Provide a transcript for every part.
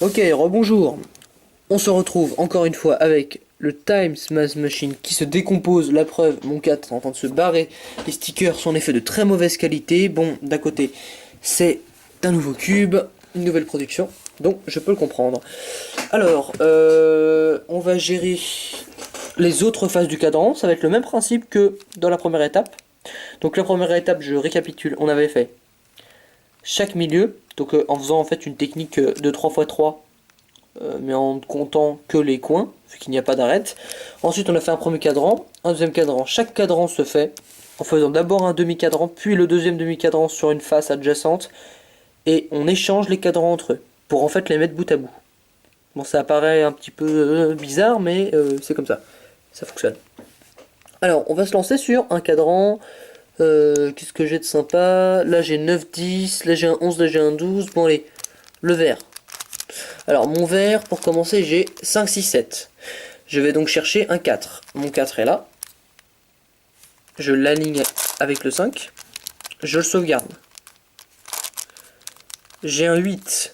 Ok, rebonjour. On se retrouve encore une fois avec le Times Math Machine qui se décompose. La preuve, mon 4 est en train de se barrer. Les stickers sont en effet de très mauvaise qualité. Bon, d'un côté, c'est un nouveau cube, une nouvelle production, donc je peux le comprendre. Alors, on va gérer les autres phases du cadran. Ça va être le même principe que dans la première étape. Donc la première étape, je récapitule, on avait fait chaque milieu, donc en faisant en fait une technique de 3x3, mais en ne comptant que les coins, vu qu'il n'y a pas d'arête. Ensuite, on a fait un premier cadran, un deuxième cadran. Chaque cadran se fait en faisant d'abord un demi-cadran, puis le deuxième demi-cadran sur une face adjacente, et on échange les cadrans entre eux, pour en fait les mettre bout à bout. Bon, ça apparaît un petit peu bizarre, mais c'est comme ça fonctionne. Alors, on va se lancer sur un cadran. Qu'est-ce que j'ai de sympa? Là, j'ai 9, 10, là, j'ai un 11, là, j'ai un 12. Bon, allez, le vert. Alors, mon vert, pour commencer, j'ai 5, 6, 7. Je vais donc chercher un 4. Mon 4 est là. Je l'aligne avec le 5. Je le sauvegarde. J'ai un 8.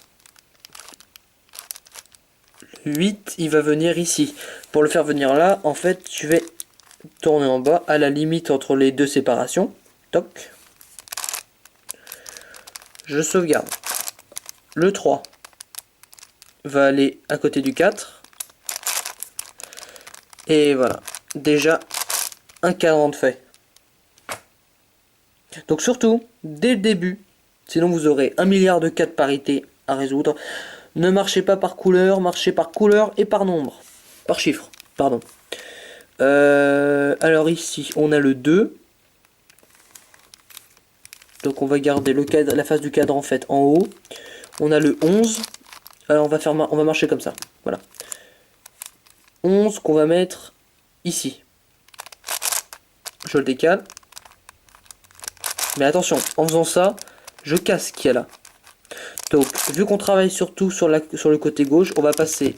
Le 8, il va venir ici. Pour le faire venir là, en fait, je vais tourner en bas, à la limite entre les deux séparations. Toc. Je sauvegarde. Le 3 va aller à côté du 4. Et voilà. Déjà, un cadran de fait. Donc surtout, dès le début, sinon vous aurez un milliard de cas de parité à résoudre. Ne marchez pas par couleur, marchez par couleur et par nombre. Par chiffre, pardon. Alors ici, on a le 2. Donc on va garder la face du cadran faite en haut. On a le 11. Alors on va marcher comme ça. Voilà. 11 qu'on va mettre ici. Je le décale. Mais attention, en faisant ça, je casse ce qu'il y a là. Donc, vu qu'on travaille surtout sur le côté gauche, on va passer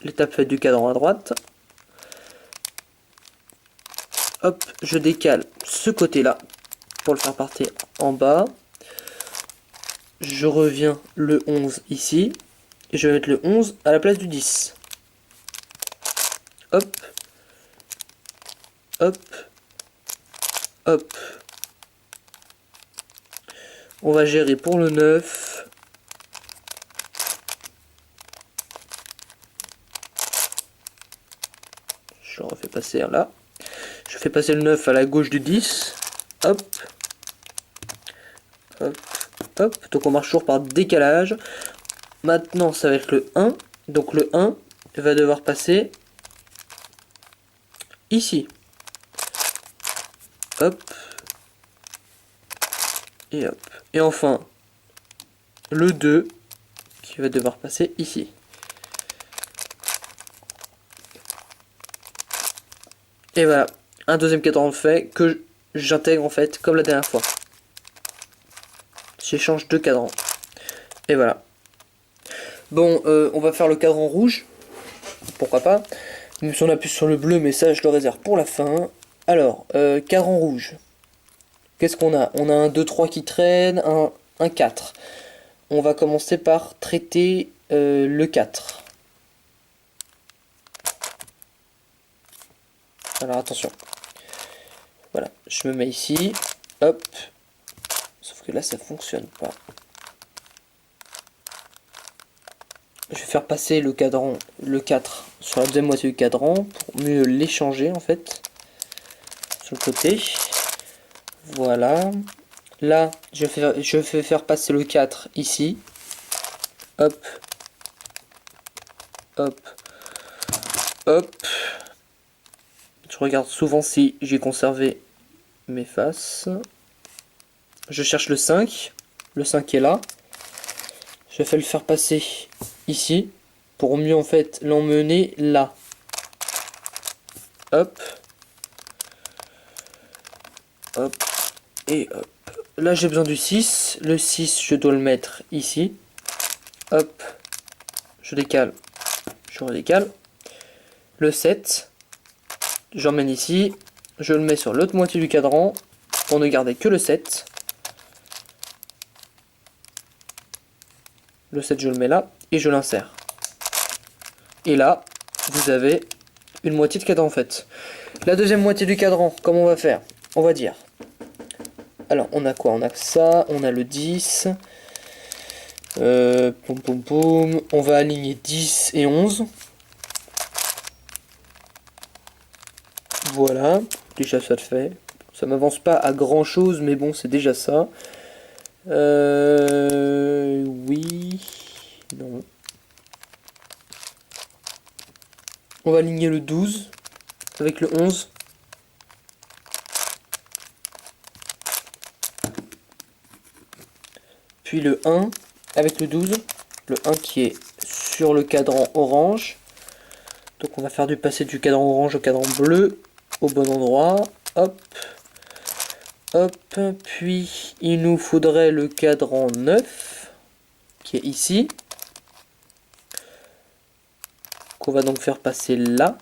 l'étape faite du cadran à droite. Hop, je décale ce côté-là pour le faire partir en bas. Je reviens le 11 ici. Et je vais mettre le 11 à la place du 10. Hop. Hop. Hop. On va gérer pour le 9. Je refais passer là. Je fais passer le 9 à la gauche du 10. Hop. Hop. Hop. Donc on marche toujours par décalage. Maintenant ça va être le 1. Donc le 1 va devoir passer ici. Hop. Et hop. Et enfin, le 2 qui va devoir passer ici. Et voilà, un deuxième cadran fait que j'intègre en fait comme la dernière fois. J'échange deux cadrans. Et voilà. Bon, on va faire le cadran rouge. Pourquoi pas. Même si on appuie sur le bleu, mais ça je le réserve pour la fin. Alors, cadran rouge. Qu'est-ce qu'on a? On a un 2-3 qui traîne, un 4. On va commencer par traiter le 4. Alors attention. Voilà, je me mets ici. Hop. Sauf que là, ça fonctionne pas. Je vais faire passer le cadran, le 4, sur la deuxième moitié du cadran pour mieux l'échanger en fait. Sur le côté. Voilà. Là, je vais faire passer le 4 ici. Hop. Hop. Hop. Je regarde souvent si j'ai conservé mes faces. Je cherche le 5. Le 5 est là. Je vais le faire passer ici. Pour mieux en fait l'emmener là. Hop. Hop. Et hop. Là j'ai besoin du 6. Le 6 je dois le mettre ici. Hop. Je décale. Je redécale. Le 7. J'emmène ici. Je le mets sur l'autre moitié du cadran. Pour ne garder que le 7. Le 7 je le mets là. et je l'insère. Et là, vous avez une moitié de cadran en fait. La deuxième moitié du cadran, comment on va faire? On va dire. Alors, on a quoi? On a ça, on a le 10. Poum poum poum. On va aligner 10 et 11. Voilà, déjà ça le fait. Ça m'avance pas à grand chose, mais bon, c'est déjà ça. Oui. Non. On va aligner le 12 avec le 11. Puis le 1 avec le 12. Le 1 qui est sur le cadran orange. Donc on va faire passer du cadran orange au cadran bleu au bon endroit. Hop. Hop. Puis il nous faudrait le cadran 9 qui est ici. Qu'on va donc faire passer là.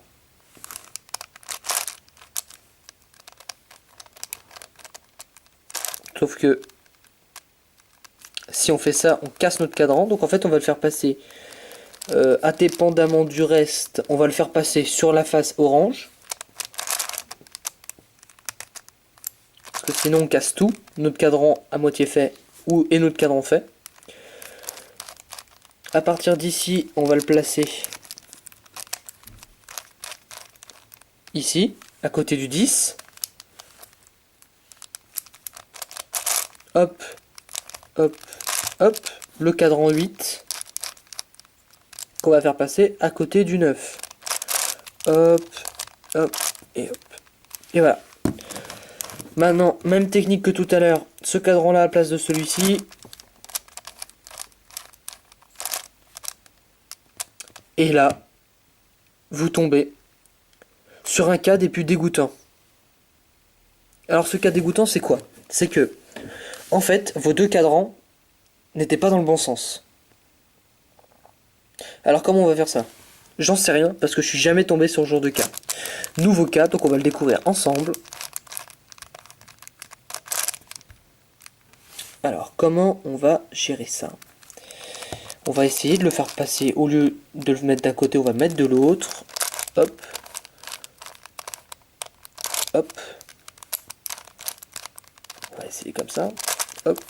Sauf que si on fait ça, on casse notre cadran. Donc en fait, on va le faire passer indépendamment du reste. On va le faire passer sur la face orange. Parce que sinon, on casse tout. Notre cadran à moitié fait et notre cadran fait. À partir d'ici, on va le placer ici, à côté du 10. Hop, hop, hop. Le cadran 8 qu'on va faire passer à côté du 9. Hop, hop, et hop. Et voilà. Maintenant, même technique que tout à l'heure. Ce cadran-là à la place de celui-ci. Et là, vous tombez sur un cas des plus dégoûtants. Alors ce cas dégoûtant, c'est quoi? C'est que, en fait, vos deux cadrans n'étaient pas dans le bon sens. Alors comment on va faire ça? J'en sais rien, parce que je suis jamais tombé sur ce genre de cas. Nouveau cas, donc on va le découvrir ensemble. Alors, comment on va gérer ça? On va essayer de le faire passer, au lieu de le mettre d'un côté, on va mettre de l'autre. Hop. Hop. On va essayer comme ça. Hop.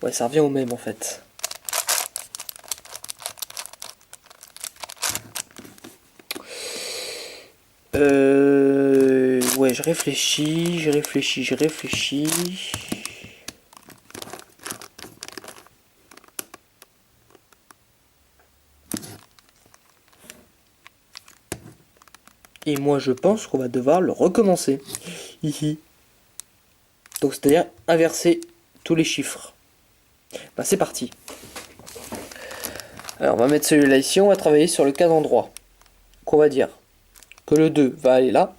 Ouais, ça revient au même en fait. Ouais, je réfléchis. Et moi, je pense qu'on va devoir le recommencer. Hihi. Donc, c'est-à-dire inverser tous les chiffres. Bah, c'est parti. Alors, on va mettre celui-là ici. On va travailler sur le cadran droit. Qu'on va dire que le 2 va aller là.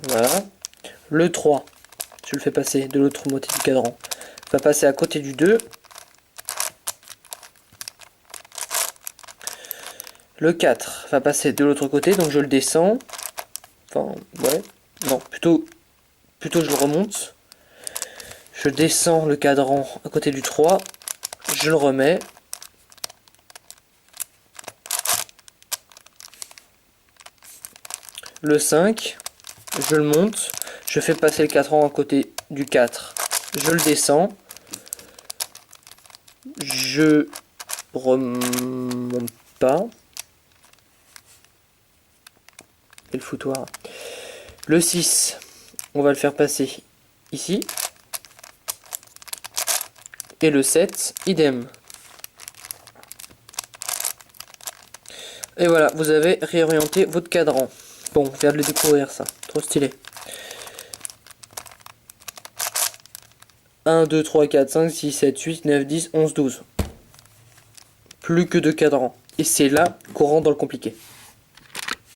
Voilà. Le 3, je le fais passer de l'autre moitié du cadran, va passer à côté du 2. Le 4 va passer de l'autre côté, donc je le descends. Enfin, ouais. Non, plutôt je le remonte. Je descends le cadran à côté du 3. Je le remets. Le 5, je le monte. Je fais passer le cadran à côté du 4. Je le descends. Je remonte pas. Et le foutoir. Le 6, on va le faire passer ici. Et le 7, idem. Et voilà, vous avez réorienté votre cadran. Bon, on vient de le découvrir ça. Trop stylé. 1, 2, 3, 4, 5, 6, 7, 8, 9, 10, 11, 12. Plus que 2 cadrans. Et c'est là qu'on rentre dans le compliqué.